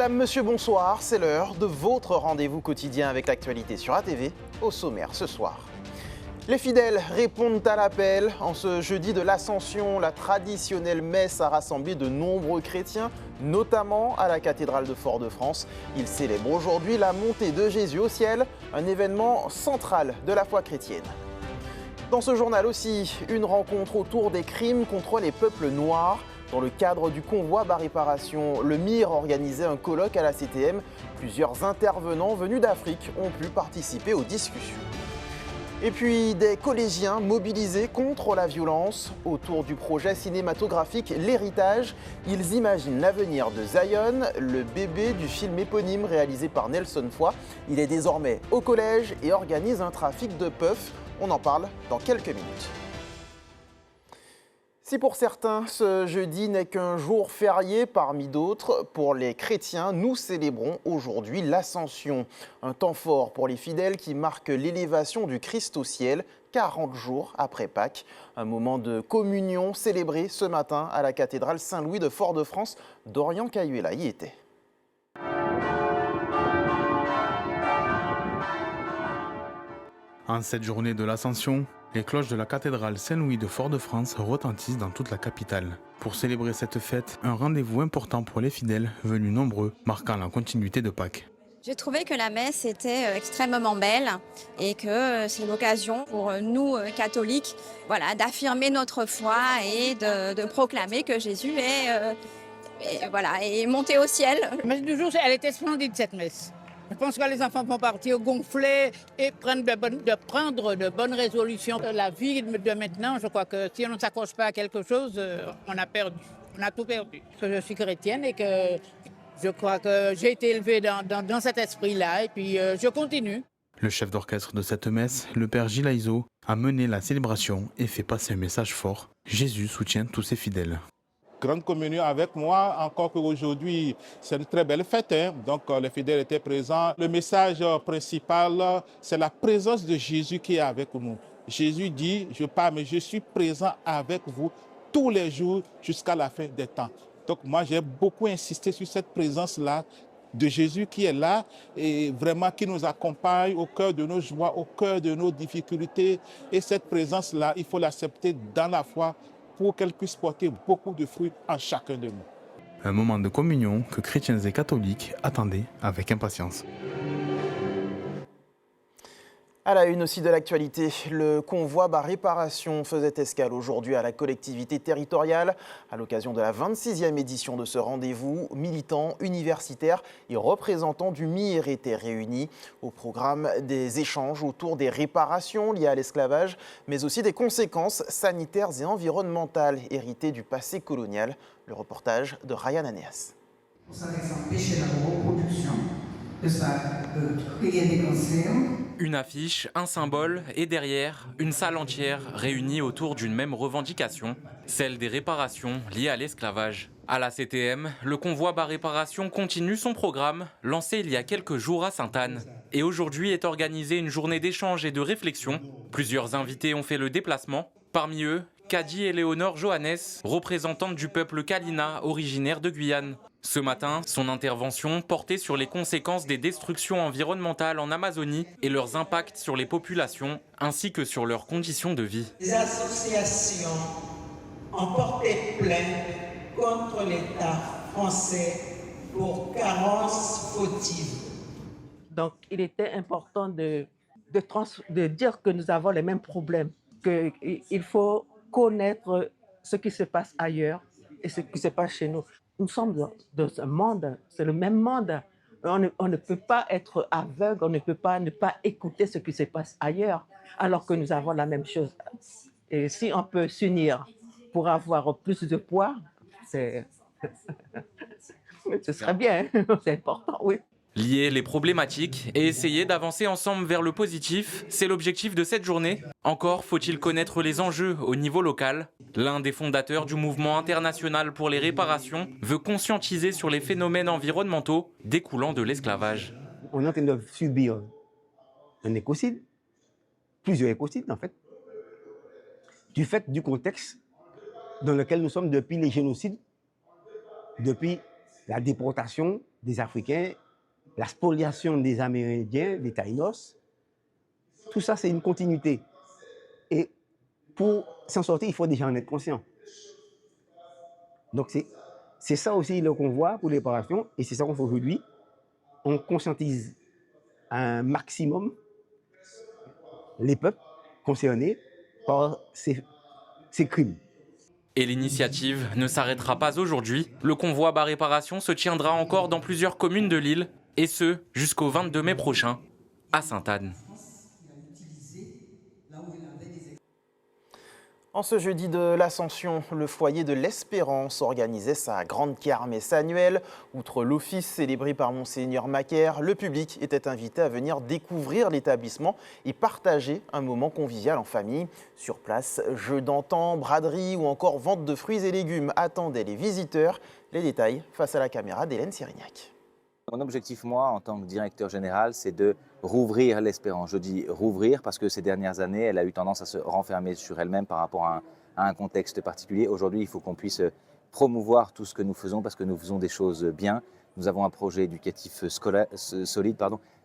Madame, monsieur, bonsoir, c'est l'heure de votre rendez-vous quotidien avec l'actualité sur ATV. Au sommaire ce soir. Les fidèles répondent à l'appel. En ce jeudi de l'Ascension, la traditionnelle messe a rassemblé de nombreux chrétiens, notamment à la cathédrale de Fort-de-France. Ils célèbrent aujourd'hui la montée de Jésus au ciel, un événement central de la foi chrétienne. Dans ce journal aussi, une rencontre autour des crimes contre les peuples noirs. Dans le cadre du convoi bas réparation, le MIR organisait un colloque à la CTM. Plusieurs intervenants venus d'Afrique ont pu participer aux discussions. Et puis des collégiens mobilisés contre la violence. Autour du projet cinématographique L'Héritage, ils imaginent l'avenir de Zion, le bébé du film éponyme réalisé par Nelson Foy. Il est désormais au collège et organise un trafic de puffs. On en parle dans quelques minutes. Si pour certains, ce jeudi n'est qu'un jour férié parmi d'autres, pour les chrétiens, nous célébrons aujourd'hui l'Ascension. Un temps fort pour les fidèles qui marque l'élévation du Christ au ciel, 40 jours après Pâques. Un moment de communion célébré ce matin à la cathédrale Saint-Louis de Fort-de-France. Dorian Cayuela y était. En cette journée de l'Ascension, les cloches de la cathédrale Saint-Louis de Fort-de-France retentissent dans toute la capitale. Pour célébrer cette fête, un rendez-vous important pour les fidèles, venus nombreux, marquant la continuité de Pâques. J'ai trouvé que la messe était extrêmement belle et que c'est l'occasion pour nous, catholiques, d'affirmer notre foi et de proclamer que Jésus est monté au ciel. La messe du jour, elle était splendide, cette messe. Je pense que les enfants vont partir gonflés et prendre de bonnes résolutions. La vie de maintenant, je crois que si on ne s'accroche pas à quelque chose, on a perdu. On a tout perdu. Que je suis chrétienne et que je crois que j'ai été élevée dans cet esprit-là et puis je continue. Le chef d'orchestre de cette messe, le père Gilles Aizo, a mené la célébration et fait passer un message fort. Jésus soutient tous ses fidèles. Grande communion avec moi, encore qu'aujourd'hui, c'est une très belle fête. Donc, les fidèles étaient présents. Le message principal, c'est la présence de Jésus qui est avec nous. Jésus dit, je pars, mais je suis présent avec vous tous les jours jusqu'à la fin des temps. Donc, moi, j'ai beaucoup insisté sur cette présence-là de Jésus qui est là et vraiment qui nous accompagne au cœur de nos joies, au cœur de nos difficultés. Et cette présence-là, il faut l'accepter dans la foi, pour qu'elle puisse porter beaucoup de fruits en chacun de nous. Un moment de communion que chrétiens et catholiques attendaient avec impatience. À la une aussi de l'actualité, le convoi bas réparation faisait escale aujourd'hui à la collectivité territoriale. À l'occasion de la 26e édition de ce rendez-vous, militants, universitaires et représentants du MIR étaient réunis. Au programme des échanges autour des réparations liées à l'esclavage, mais aussi des conséquences sanitaires et environnementales héritées du passé colonial. Le reportage de Ryan Aneas. Ça va empêcher la reproduction, ça peut créer des cancers. Une affiche, un symbole et derrière, une salle entière réunie autour d'une même revendication, celle des réparations liées à l'esclavage. À la CTM, le convoi bas réparation continue son programme, lancé il y a quelques jours à Sainte-Anne. Et aujourd'hui est organisée une journée d'échange et de réflexion. Plusieurs invités ont fait le déplacement. Parmi eux, Kadi Éléonore Johannes, représentante du peuple Kalina, originaire de Guyane. Ce matin, son intervention portait sur les conséquences des destructions environnementales en Amazonie et leurs impacts sur les populations, ainsi que sur leurs conditions de vie. Les associations ont porté plainte contre l'État français pour carence fautive. Donc, il était important de dire que nous avons les mêmes problèmes, qu'il faut connaître ce qui se passe ailleurs et ce qui se passe chez nous. Nous sommes dans un monde, c'est le même monde. On ne peut pas être aveugle, on ne peut pas ne pas écouter ce qui se passe ailleurs, alors que nous avons la même chose. Et si on peut s'unir pour avoir plus de poids, ce serait bien, c'est important, oui. Lier les problématiques et essayer d'avancer ensemble vers le positif, c'est l'objectif de cette journée. Encore faut-il connaître les enjeux au niveau local. L'un des fondateurs du mouvement international pour les réparations veut conscientiser sur les phénomènes environnementaux découlant de l'esclavage. On est en train de subir un écocide, plusieurs écocides en fait, du fait du contexte dans lequel nous sommes depuis les génocides, depuis la déportation des Africains, la spoliation des Amérindiens, des Taïnos. Tout ça, c'est une continuité. Et pour s'en sortir, il faut déjà en être conscient. Donc, c'est ça aussi le convoi pour les réparations, et c'est ça qu'on fait aujourd'hui. On conscientise un maximum les peuples concernés par ces crimes. Et l'initiative ne s'arrêtera pas aujourd'hui. Le convoi bas réparation se tiendra encore dans plusieurs communes de l'île, et ce, jusqu'au 22 mai prochain, à Sainte-Anne. En ce jeudi de l'Ascension, le foyer de l'Espérance organisait sa grande kermesse annuelle. Outre l'office célébré par Monseigneur Macaire, le public était invité à venir découvrir l'établissement et partager un moment convivial en famille. Sur place, jeux d'antan, braderie ou encore vente de fruits et légumes attendaient les visiteurs. Les détails face à la caméra d'Hélène Sirignac. Mon objectif, moi, en tant que directeur général, c'est de rouvrir l'Espérance. Je dis rouvrir parce que ces dernières années, elle a eu tendance à se renfermer sur elle-même par rapport à un contexte particulier. Aujourd'hui, il faut qu'on puisse promouvoir tout ce que nous faisons parce que nous faisons des choses bien. Nous avons un projet éducatif solide.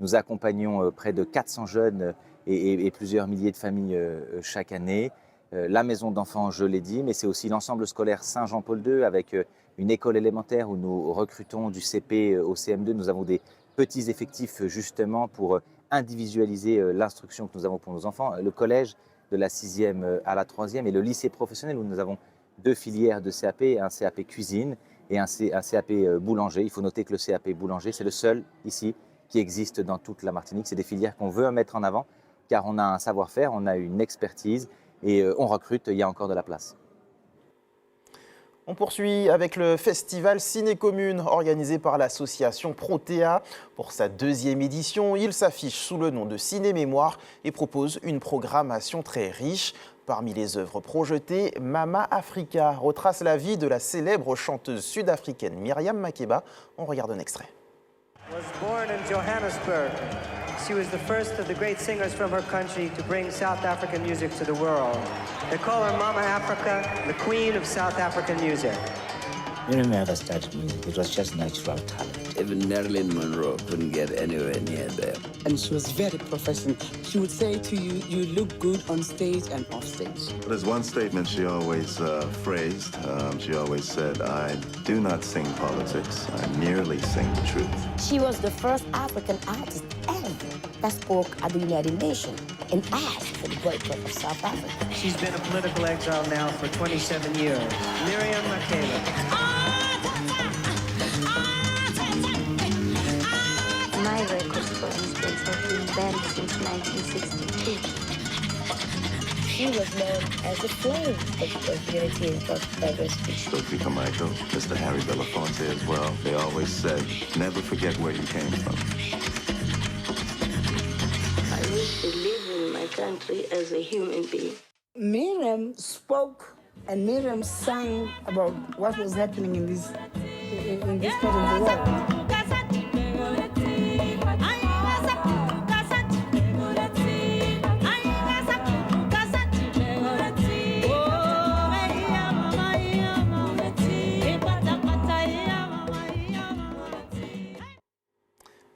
Nous accompagnons près de 400 jeunes et plusieurs milliers de familles chaque année. La maison d'enfants, je l'ai dit, mais c'est aussi l'ensemble scolaire Saint-Jean-Paul II avec une école élémentaire où nous recrutons du CP au CM2. Nous avons des petits effectifs justement pour individualiser l'instruction que nous avons pour nos enfants. Le collège de la 6e à la 3e et le lycée professionnel où nous avons 2 filières de CAP, un CAP cuisine et un CAP boulanger. Il faut noter que le CAP boulanger, c'est le seul ici qui existe dans toute la Martinique. C'est des filières qu'on veut mettre en avant car on a un savoir-faire, on a une expertise et on recrute, il y a encore de la place. On poursuit avec le festival Ciné Commune organisé par l'association Protea. Pour sa 2e édition, il s'affiche sous le nom de Ciné Mémoire et propose une programmation très riche. Parmi les œuvres projetées, Mama Africa retrace la vie de la célèbre chanteuse sud-africaine Miriam Makeba. On regarde un extrait. Was born in Johannesburg. She was the first of the great singers from her country to bring South African music to the world. They call her Mama Africa, the queen of South African music. Miriam never started music, it was just natural talent. Even Marilyn Monroe couldn't get anywhere near there. And she was very professional. She would say to you, you look good on stage and off stage. There's one statement she always phrased. She always said, I do not sing politics, I merely sing the truth. She was the first African artist ever that spoke at the United Nations and asked for the boycott of South Africa. She's been in political exile now for 27 years. Miriam Makeba. My records, for instance, have been banned since 1962. She was known as the flame of unity and diversity. Sophie Carmichael, Mr. Harry Belafonte as well. They always said, never forget where you came from. I wish to live in my country as a human being. Miriam spoke and Miriam sang about what was happening in this part of the world.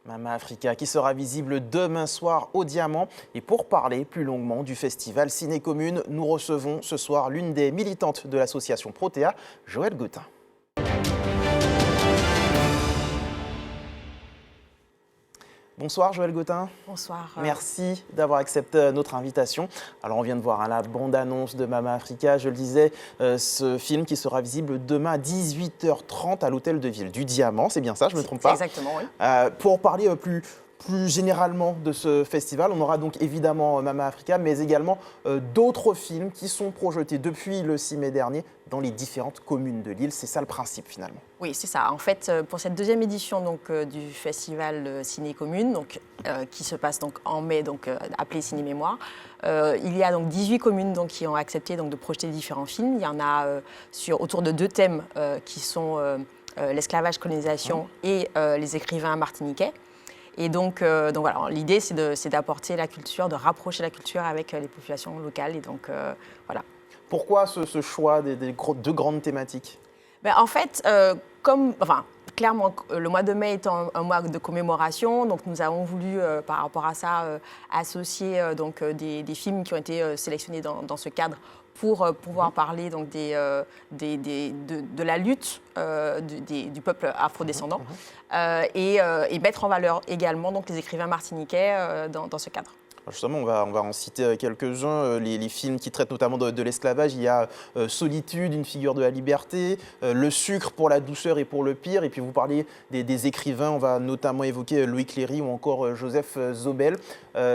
Mama Africa qui sera visible demain soir au Diamant. Et pour parler plus longuement du festival Ciné Commune, nous recevons ce soir l'une des militantes de l'association Protea, Joëlle Gautin. Bonsoir Joëlle Gautin. Bonsoir. Merci d'avoir accepté notre invitation. Alors on vient de voir la bande-annonce de Mama Africa, je le disais, ce film qui sera visible demain à 18h30 à l'hôtel de ville du Diamant, c'est bien ça, je ne me trompe pas? Exactement, oui. Pour parler plus généralement de ce festival, on aura donc évidemment Mama Africa, mais également d'autres films qui sont projetés depuis le 6 mai dernier dans les différentes communes de l'île. C'est ça le principe finalement. Oui, c'est ça. En fait, pour cette 2e édition donc, du festival Ciné Commune, donc, qui se passe donc, en mai, donc, appelé Ciné Mémoire, il y a donc 18 communes donc, qui ont accepté donc, de projeter différents films. Il y en a autour de 2 thèmes qui sont l'esclavage, colonisation et les écrivains martiniquais. Et donc voilà, l'idée, c'est d'apporter la culture, de rapprocher la culture avec les populations locales. Et donc, voilà. Pourquoi ce choix des 2 grandes thématiques? En fait, clairement, le mois de mai étant un mois de commémoration, donc nous avons voulu, par rapport à ça, associer donc, des films qui ont été sélectionnés dans ce cadre pour pouvoir parler donc, de la lutte du peuple afrodescendant et mettre en valeur également donc, les écrivains martiniquais dans ce cadre. Justement, on va en citer quelques-uns, les films qui traitent notamment de l'esclavage. Il y a Solitude, une figure de la liberté, Le sucre pour la douceur et pour le pire. Et puis vous parliez des écrivains, on va notamment évoquer Louis Cléry ou encore Joseph Zobel.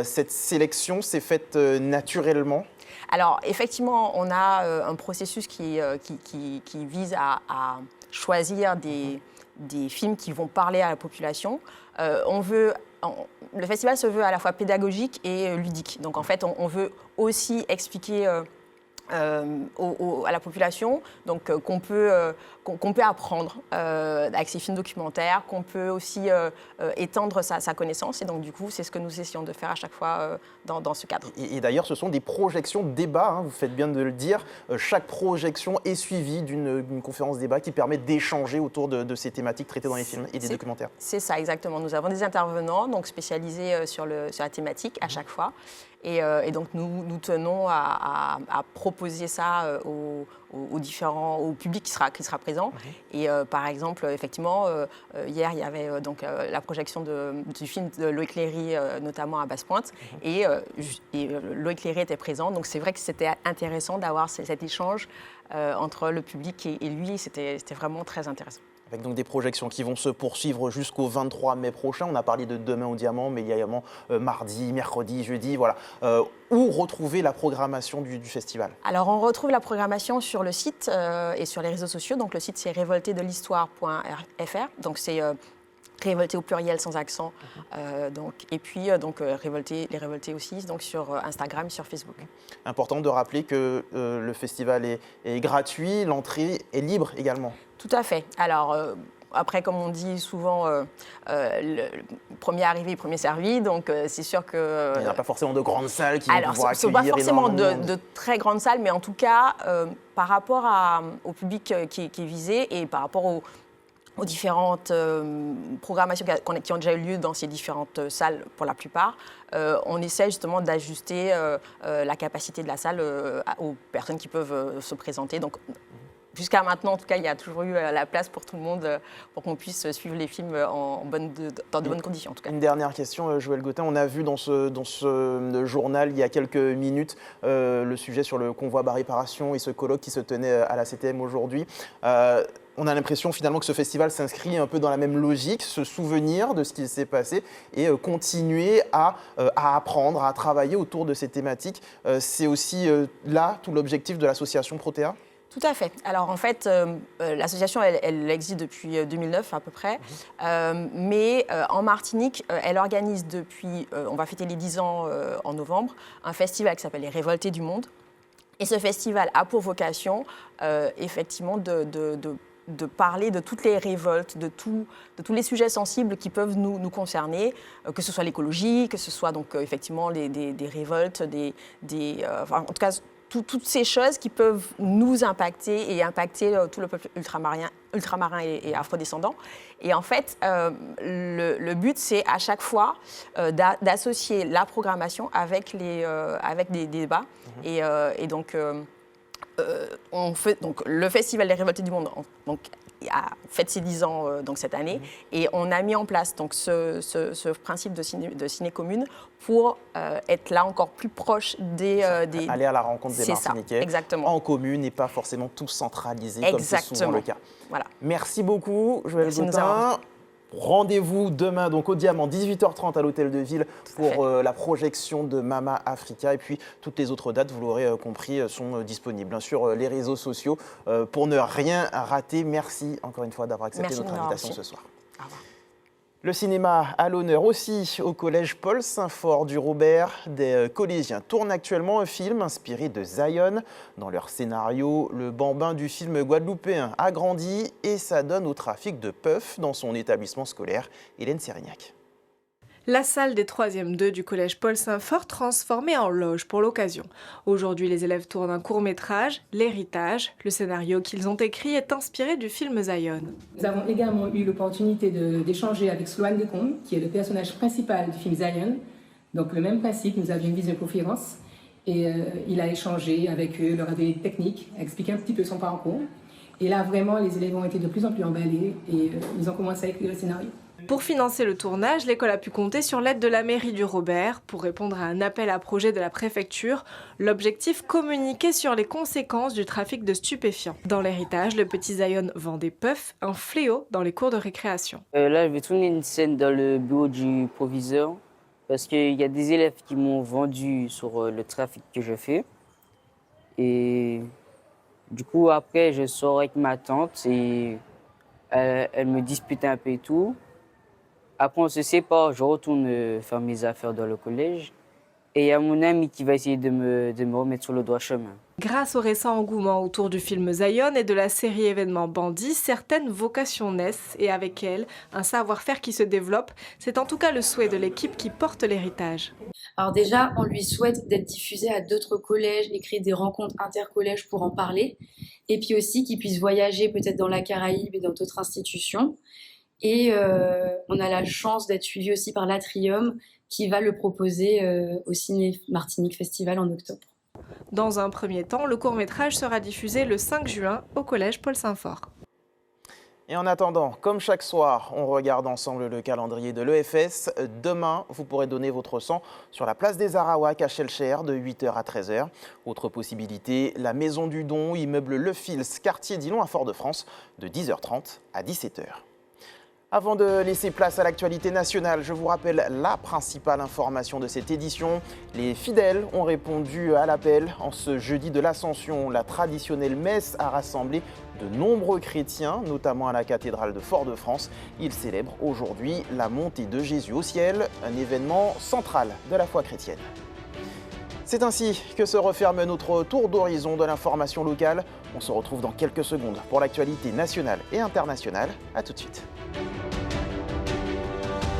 Cette sélection s'est faite naturellement? Alors effectivement, on a un processus qui vise à choisir des films qui vont parler à la population. Le festival se veut à la fois pédagogique et ludique. Donc en fait, on veut aussi expliquer à la population qu'on peut apprendre avec ces films documentaires, qu'on peut aussi étendre sa connaissance. Et donc du coup, c'est ce que nous essayons de faire à chaque fois dans ce cadre. Et d'ailleurs, ce sont des projections débat, hein, vous faites bien de le dire. Chaque projection est suivie d'une conférence débat qui permet d'échanger autour de ces thématiques traitées dans les films et des documentaires. C'est ça, exactement. Nous avons des intervenants donc spécialisés sur la thématique à chaque fois. Et donc nous tenons à proposer ça au public qui sera présent. Et par exemple, effectivement, hier, il y avait donc, la projection du film de Louis Cléry, notamment à Basse-Pointe. Et Louis Cléry était présent. Donc c'est vrai que c'était intéressant d'avoir cet échange entre le public et lui. C'était vraiment très intéressant. Avec donc des projections qui vont se poursuivre jusqu'au 23 mai prochain. On a parlé de Demain au Diamant, mais il y a également mardi, mercredi, jeudi, voilà. Où retrouver la programmation du festival? Alors on retrouve la programmation sur le site et sur les réseaux sociaux. Donc le site c'est révoltédelhistoire.fr. Donc c'est Révolté au pluriel sans accent. Et puis les Révoltés aussi donc sur Instagram, sur Facebook. Important de rappeler que le festival est gratuit, l'entrée est libre également. Tout à fait. Alors, après, comme on dit souvent, le premier arrivé, premier servi. Donc, c'est sûr que... Il n'y a pas forcément de grandes salles qui vont pouvoir accueillir pas forcément de très grandes salles, mais en tout cas, par rapport au public qui est visé et par rapport aux différentes programmations qui ont déjà eu lieu dans ces différentes salles pour la plupart, on essaie justement d'ajuster la capacité de la salle aux personnes qui peuvent se présenter. Donc, jusqu'à maintenant, en tout cas, il y a toujours eu la place pour tout le monde pour qu'on puisse suivre les films dans de bonnes conditions. En tout cas. Une dernière question, Joël Gautin. On a vu dans ce journal, il y a quelques minutes, le sujet sur le convoi bas réparation et ce colloque qui se tenait à la CTM aujourd'hui. On a l'impression finalement que ce festival s'inscrit un peu dans la même logique, se souvenir de ce qui s'est passé et continuer à apprendre, à travailler autour de ces thématiques. C'est aussi là tout l'objectif de l'association Protea ? Tout à fait. Alors en fait, l'association, elle existe depuis 2009 à peu près, mais en Martinique, elle organise depuis, on va fêter les 10 ans en novembre, un festival qui s'appelle les Révoltés du Monde. Et ce festival a pour vocation, effectivement, de parler de toutes les révoltes, de tous les sujets sensibles qui peuvent nous concerner, que ce soit l'écologie, que ce soit donc effectivement des révoltes, en tout cas toutes ces choses qui peuvent nous impacter et impacter tout le peuple ultramarin et afrodescendant. Et en fait, le but, c'est à chaque fois d'associer la programmation avec des débats. Et donc, on fait donc, le Festival des Révoltés du Monde a fait ses 10 ans cette année. Et on a mis en place donc, ce principe de ciné commune pour être là encore plus proche des... Aller à la rencontre des Martiniquais exactement. En commune et pas forcément tout centralisé comme c'est souvent le cas. Voilà. Merci beaucoup, Joël Gautin. Rendez-vous demain donc au Diamant, 18h30 à l'Hôtel de Ville pour la projection de Mama Africa. Et puis toutes les autres dates, vous l'aurez compris, sont disponibles sur les réseaux sociaux pour ne rien rater. Merci encore une fois d'avoir accepté notre invitation ce soir. Au revoir. Le cinéma à l'honneur aussi au collège Paul Saint-Fort du Robert. Des collégiens tournent actuellement un film inspiré de Zion. Dans leur scénario, le bambin du film guadeloupéen a grandi et ça donne au trafic de puff dans son établissement scolaire. Hélène Sérignac. La salle des 3e 2 du collège Paul Saint-Fort transformée en loge pour l'occasion. Aujourd'hui, les élèves tournent un court-métrage, L'héritage. Le scénario qu'ils ont écrit est inspiré du film Zion. Nous avons également eu l'opportunité d'échanger avec Sloane Decombe, qui est le personnage principal du film Zion. Donc le même principe, nous avions une visioconférence et il a échangé avec eux, leur a donné des techniques, a expliqué un petit peu son parcours. Et là, vraiment, les élèves ont été de plus en plus emballés et ils ont commencé à écrire le scénario. Pour financer le tournage, l'école a pu compter sur l'aide de la mairie du Robert pour répondre à un appel à projet de la préfecture. L'objectif, communiquer sur les conséquences du trafic de stupéfiants. Dans l'héritage, le petit Zion vend des puffs, un fléau dans les cours de récréation. Là, je vais tourner une scène dans le bureau du proviseur parce qu'il y a des élèves qui m'ont vendu sur le trafic que je fais. Et du coup, après, je sors avec ma tante et elle me dispute un peu et tout. Après, on se sépare, je retourne faire mes affaires dans le collège. Et il y a mon ami qui va essayer de me remettre sur le droit chemin. Grâce au récent engouement autour du film Zion et de la série événement Bandit, certaines vocations naissent et avec elles, un savoir-faire qui se développe. C'est en tout cas le souhait de l'équipe qui porte l'héritage. Alors déjà, on lui souhaite d'être diffusé à d'autres collèges et créer des rencontres intercollèges pour en parler. Et puis aussi qu'il puisse voyager peut-être dans la Caraïbe et dans d'autres institutions. Et on a la chance d'être suivi aussi par l'Atrium qui va le proposer au Ciné Martinique Festival en octobre. Dans un premier temps, le court-métrage sera diffusé le 5 juin au collège Paul Saint-Fort. Et en attendant, comme chaque soir, on regarde ensemble le calendrier de l'EFS. Demain, vous pourrez donner votre sang sur la place des Arawaks à Schellcher de 8h à 13h. Autre possibilité, la Maison du Don, immeuble Le Fils, quartier Dillon à Fort-de-France, de 10h30 à 17h. Avant de laisser place à l'actualité nationale, je vous rappelle la principale information de cette édition. Les fidèles ont répondu à l'appel. En ce jeudi de l'Ascension, la traditionnelle messe a rassemblé de nombreux chrétiens, notamment à la cathédrale de Fort-de-France. Ils célèbrent aujourd'hui la montée de Jésus au ciel, un événement central de la foi chrétienne. C'est ainsi que se referme notre tour d'horizon de l'information locale. On se retrouve dans quelques secondes pour l'actualité nationale et internationale. A tout de suite.